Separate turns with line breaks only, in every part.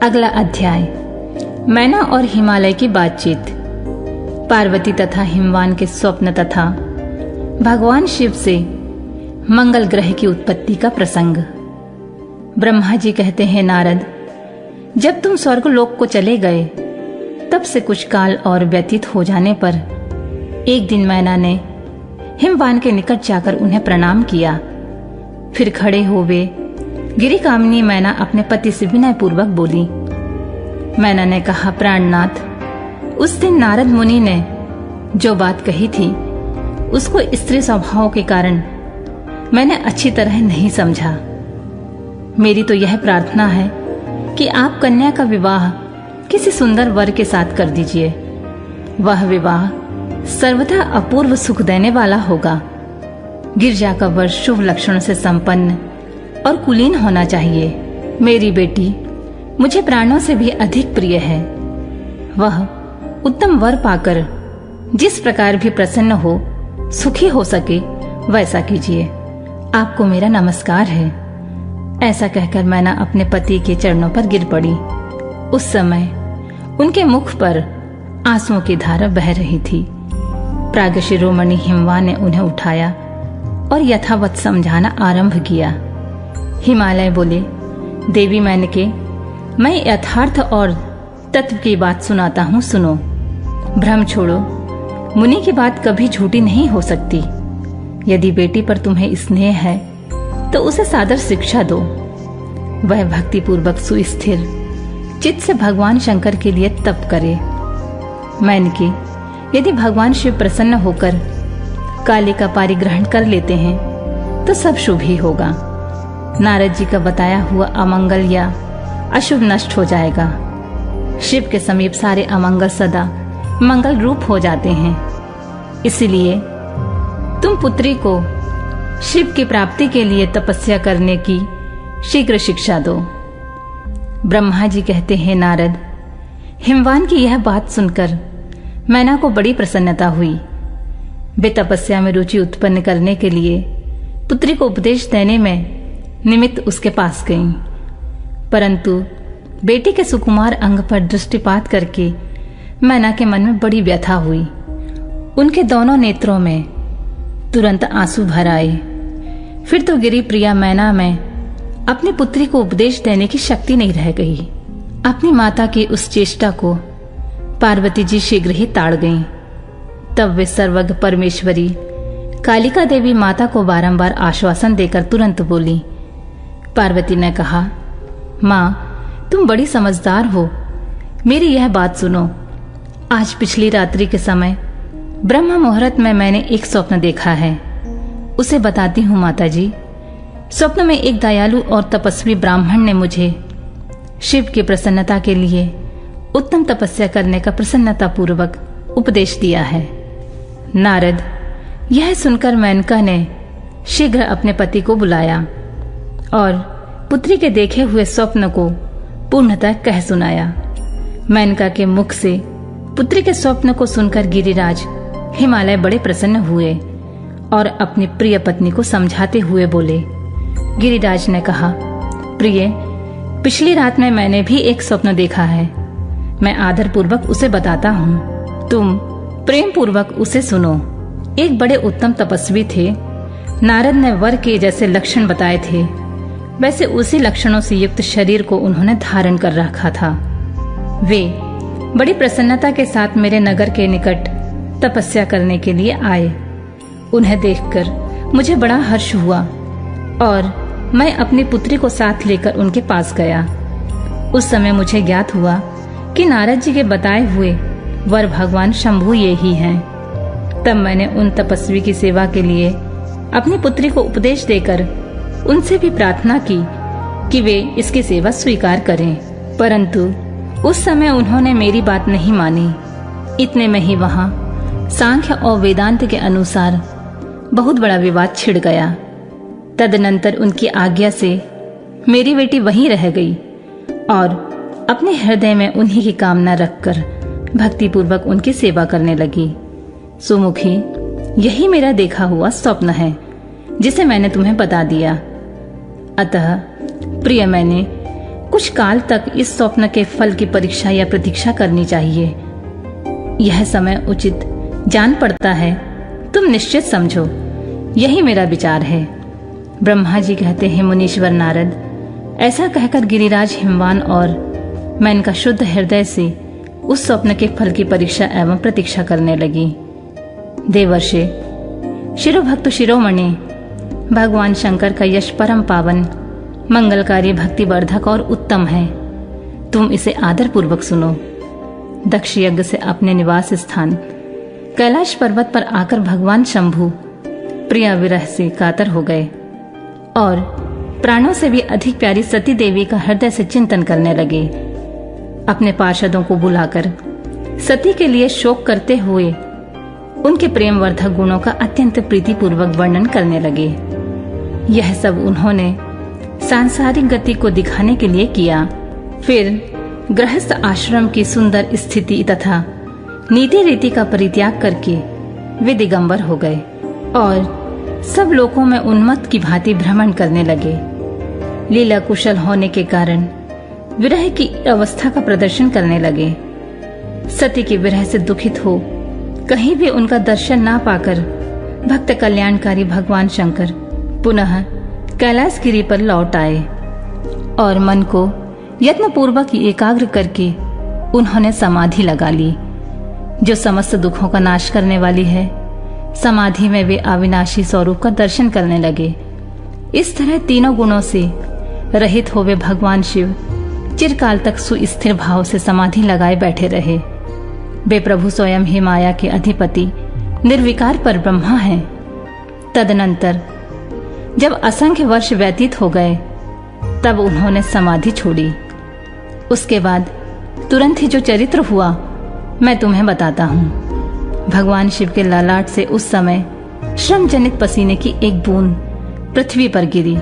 अगला अध्याय, मैना और हिमालय की बातचीत। पार्वती तथा हिमवान के स्वप्न तथा भगवान शिव से मंगल ग्रह की उत्पत्ति का प्रसंग। ब्रह्मा जी कहते हैं, नारद, जब तुम स्वर्गलोक को चले गए तब से कुछ काल और व्यतीत हो जाने पर एक दिन मैना ने हिमवान के निकट जाकर उन्हें प्रणाम किया। फिर खड़े हुए गिरी कामिनी मैना अपने पति से विनय पूर्वक बोली। मैना ने कहा, प्राणनाथ, उस दिन नारद मुनि ने जो बात कही थी उसको स्त्री स्वभाव के कारण मैंने अच्छी तरह नहीं समझा। मेरी तो यह प्रार्थना है कि आप कन्या का विवाह किसी सुंदर वर के साथ कर दीजिए। वह विवाह सर्वथा अपूर्व सुख देने वाला होगा। गिरजा का वर शुभ लक्षणों से संपन्न और कुलीन होना चाहिए। मेरी बेटी मुझे प्राणों से भी अधिक प्रिय है। वह उत्तम वर पाकर जिस प्रकार भी प्रसन्न हो, सुखी हो सके, वैसा कीजिए। आपको मेरा नमस्कार है। ऐसा कहकर मैना अपने पति के चरणों पर गिर पड़ी। उस समय उनके मुख पर आंसुओं की धारा बह रही थी। प्राग शिरोमणि हिमवान ने उन्हें उठाया और यथावत समझाना आरंभ किया। हिमालय बोले, देवी मैनके, मैं यथार्थ और तत्व की बात सुनाता हूँ, सुनो। भ्रम छोड़ो, मुनि की बात कभी झूठी नहीं हो सकती। यदि बेटी पर तुम्हें स्नेह है तो उसे सादर शिक्षा दो। वह भक्ति पूर्वक सुस्थिर चित्त से भगवान शंकर के लिए तप करे। मैनके, यदि भगवान शिव प्रसन्न होकर काली का पारिग्रहण कर लेते हैं तो सब शुभ ही होगा। नारद जी का बताया हुआ अमंगल या अशुभ नष्ट हो जाएगा। शिव के समीप सारे अमंगल सदा मंगल रूप हो जाते हैं। इसलिए तुम पुत्री को शिव की प्राप्ति के लिए तपस्या करने की शीघ्र शिक्षा दो। ब्रह्मा जी कहते हैं, नारद, हिमवान की यह बात सुनकर मैना को बड़ी प्रसन्नता हुई। वे तपस्या में रुचि उत्पन्न करने के लिए पुत्री को उपदेश देने में निमित्त उसके पास गईं। परंतु बेटी के सुकुमार अंग पर दृष्टिपात करके मैना के मन में बड़ी व्यथा हुई। उनके दोनों नेत्रों में तुरंत आंसू भर आए। फिर तो गिरी प्रिया मैना में अपनी पुत्री को उपदेश देने की शक्ति नहीं रह गई। अपनी माता की उस चेष्टा को पार्वती जी शीघ्र ही ताड़ गईं। तब वे सर्वज्ञ परमेश्वरी कालिका देवी माता को बारंबार आश्वासन देकर तुरंत बोली। पार्वती ने कहा, माँ, तुम बड़ी समझदार हो, मेरी यह बात सुनो। आज पिछली रात्रि के समय ब्रह्म मुहूर्त में मैंने एक स्वप्न देखा है, उसे बताती हूँ माता जी। स्वप्न में एक दयालु और तपस्वी ब्राह्मण ने मुझे शिव की प्रसन्नता के लिए उत्तम तपस्या करने का प्रसन्नता पूर्वक उपदेश दिया है। नारद, यह सुनकर मेनका ने शीघ्र अपने पति को बुलाया और पुत्री के देखे हुए स्वप्न को पूर्णतः कह सुनाया। मेनका के मुख से पुत्री के स्वप्न को सुनकर गिरिराज हिमालय बड़े प्रसन्न हुए और अपनी प्रिय पत्नी को समझाते हुए बोले। गिरिराज ने कहा, प्रिय, पिछली रात में मैंने भी एक स्वप्न देखा है। मैं आदर पूर्वक उसे बताता हूँ, तुम प्रेम पूर्वक उसे सुनो। एक बड़े उत्तम तपस्वी थे। नारद ने वर के जैसे लक्षण बताए थे, वैसे उसी लक्षणों से युक्त शरीर को उन्होंने धारण कर रखा था। वे बड़ी प्रसन्नता के साथ मेरे नगर के निकट तपस्या करने के लिए आए। उन्हें देखकर मुझे बड़ा हर्ष हुआ और मैं अपनी पुत्री को साथ लेकर उनके पास गया। उस समय मुझे ज्ञात हुआ कि नारद जी के बताए हुए वर भगवान शंभु ये ही हैं। तब मैंने उन तपस्वी की सेवा के लिए अपनी पुत्री को उपदेश देकर उनसे भी प्रार्थना की कि वे इसकी सेवा स्वीकार करें, परंतु उस समय उन्होंने मेरी बात नहीं मानी। इतने में ही वहां सांख्य और वेदांत के अनुसार बहुत बड़ा विवाद छिड़ गया। तदनंतर उनकी आज्ञा से मेरी बेटी वहीं रह गई और अपने हृदय में उन्हीं की कामना रखकर भक्ति पूर्वक उनकी सेवा करने लगी। सुमुखी, यही मेरा देखा हुआ स्वप्न है जिसे मैंने तुम्हें बता दिया। अतः प्रिय, मैंने कुछ काल तक इस स्वप्न के फल की परीक्षा या प्रतीक्षा करनी चाहिए। यह समय उचित जान पड़ता है, तुम निश्चित समझो, यही मेरा विचार है। ब्रह्मा जी कहते हैं, मुनीश्वर नारद, ऐसा कहकर गिरिराज हिमवान और मैं इनका शुद्ध हृदय से उस स्वप्न के फल की परीक्षा एवं प्रतीक्षा करने लगी। देवर्षि, शिरोभक्त शिरोमणि, भगवान शंकर का यश परम पावन, मंगलकारी, भक्तिवर्धक और उत्तम है। तुम इसे आदर पूर्वक सुनो। दक्ष यज्ञ से अपने निवास स्थान कैलाश पर्वत पर आकर भगवान शंभु प्रिया विरह से कातर हो गए और प्राणों से भी अधिक प्यारी सती देवी का हृदय से चिंतन करने लगे। अपने पार्षदों को बुलाकर सती के लिए शोक करते हुए उनके प्रेम वर्धक गुणों का अत्यंत प्रीतिपूर्वक वर्णन करने लगे। यह सब उन्होंने सांसारिक गति को दिखाने के लिए किया। फिर गृहस्थ आश्रम की सुंदर स्थिति तथा नीति रीति का परित्याग करके वे दिगंबर हो गए और सब लोकों में उन्मत्त की भांति भ्रमण करने लगे। लीला कुशल होने के कारण विरह की अवस्था का प्रदर्शन करने लगे। सती के विरह से दुखित हो कहीं भी उनका दर्शन ना पाकर भक्त कल्याणकारी भगवान शंकर पुनः कैलाश गिरी पर लौट आए और मन को यत्न पूर्वक एकाग्र करके उन्होंने समाधि लगा ली, जो समस्त दुखों का नाश करने वाली है। समाधि में वे अविनाशी स्वरूप का दर्शन करने लगे। इस तरह तीनों गुणों से रहित हुए भगवान शिव चिरकाल तक सुस्थिर भाव से समाधि लगाए बैठे रहे। वे प्रभु स्वयं ही माया के अधिपति निर्विकार पर ब्रह्मा हैं। तदनंतर जब असंख्य वर्ष व्यतीत हो गए तब उन्होंने समाधि छोड़ी। उसके बाद तुरंत ही जो चरित्र हुआ मैं तुम्हें बताता हूँ। भगवान शिव के ललाट से उस समय श्रम जनित पसीने की एक बूंद पृथ्वी पर गिरी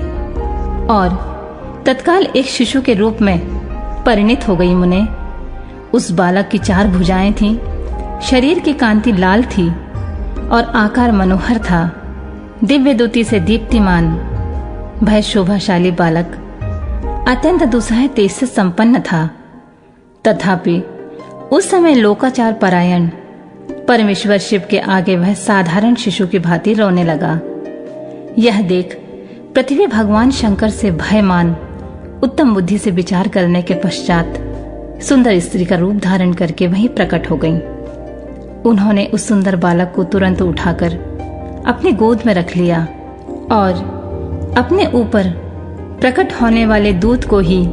और तत्काल एक शिशु के रूप में परिणित हो गई। मुने, उस बालक की 4 भुजाएं थीं, शरीर की कांति लाल थी और आकार मनोहर था। दिव्य द्युति से दीप्तिमान भय शोभाशाली बालक अत्यंत दुस्सह तेज से संपन्न था। तथापि उस समय लोकाचार परायण परमेश्वर शिव के आगे वह साधारण शिशु की भांति रोने लगा। यह देख पृथ्वी भगवान शंकर से भयमान उत्तम बुद्धि से विचार करने के पश्चात सुंदर स्त्री का रूप धारण करके वहीं प्रकट हो गईं। उन्होंने उस सुंदर बालक को तुरंत उठाकर अपनी गोद में रख लिया और अपने ऊपर प्रकट होने वाले दूध को ही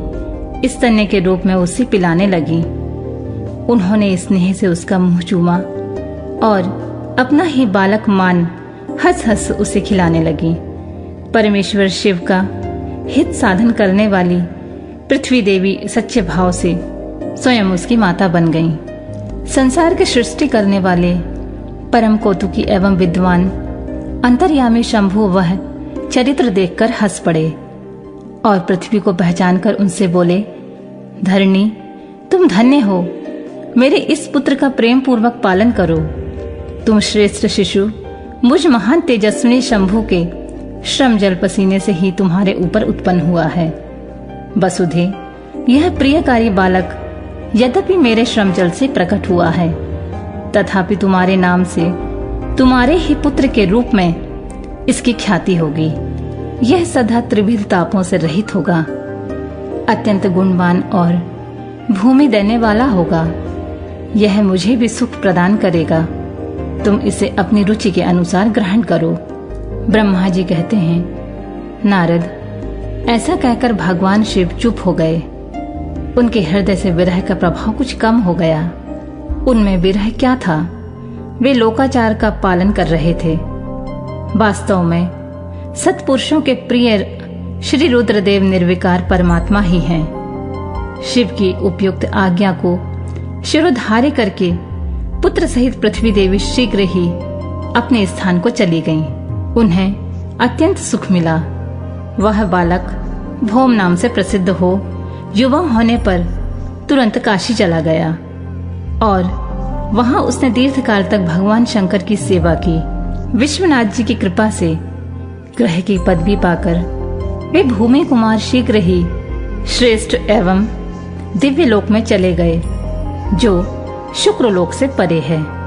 स्तन्य के रूप में उसे पिलाने लगी। उन्होंने स्नेह से उसका मुंह चूमा और अपना ही बालक मान हंस हंस उसे खिलाने लगी। परमेश्वर शिव का हित साधन करने वाली पृथ्वी देवी सच्चे भाव से स्वयं उसकी माता बन गईं। संसार की सृष्टि करने वाले परम कौतुकी एवं विद्वान अंतर्यामी शंभु वह चरित्र देखकर हंस पड़े और पृथ्वी को पहचानकर उनसे बोले, धरणी, तुम धन्य हो, मेरे इस पुत्र का प्रेम पूर्वक पालन करो। तुम श्रेष्ठ शिशु मुझ महान तेजस्विनी शंभु के श्रम जल पसीने से ही तुम्हारे ऊपर उत्पन्न हुआ है। वसुधे, यह प्रियकारी बालक यद्यपि मेरे श्रम जल से प्रकट हुआ है, तथापि तुम्हारे नाम से तुम्हारे ही पुत्र के रूप में इसकी ख्याति होगी। यह सदा त्रिविध तापों से रहित होगा, अत्यंत गुणवान और भूमि देने वाला होगा। यह मुझे भी सुख प्रदान करेगा। तुम इसे अपनी रुचि के अनुसार ग्रहण करो। ब्रह्मा जी कहते हैं, नारद, ऐसा कहकर भगवान शिव चुप हो गए। उनके हृदय से विरह का प्रभाव कुछ कम हो गया। उनमें विरह क्या था? वे लोकाचार का पालन कर रहे थे। वास्तव में सत्पुरुषों के प्रिय श्री रुद्रदेव निर्विकार परमात्मा ही हैं। शिव की उपयुक्त आज्ञा को शिरोधार्य करके पुत्र सहित पृथ्वी देवी शीघ्र ही अपने स्थान को चली गईं। उन्हें अत्यंत सुख मिला। वह बालक भौम नाम से प्रसिद्ध हो युवा होने पर तुरंत काशी चला गया और वहां उसने दीर्घकाल तक भगवान शंकर की सेवा की। विश्वनाथ जी की कृपा से ग्रह की पदवी पाकर वे भूमि कुमार शीघ्र ही श्रेष्ठ एवं दिव्य लोक में चले गए, जो शुक्र लोक से परे है।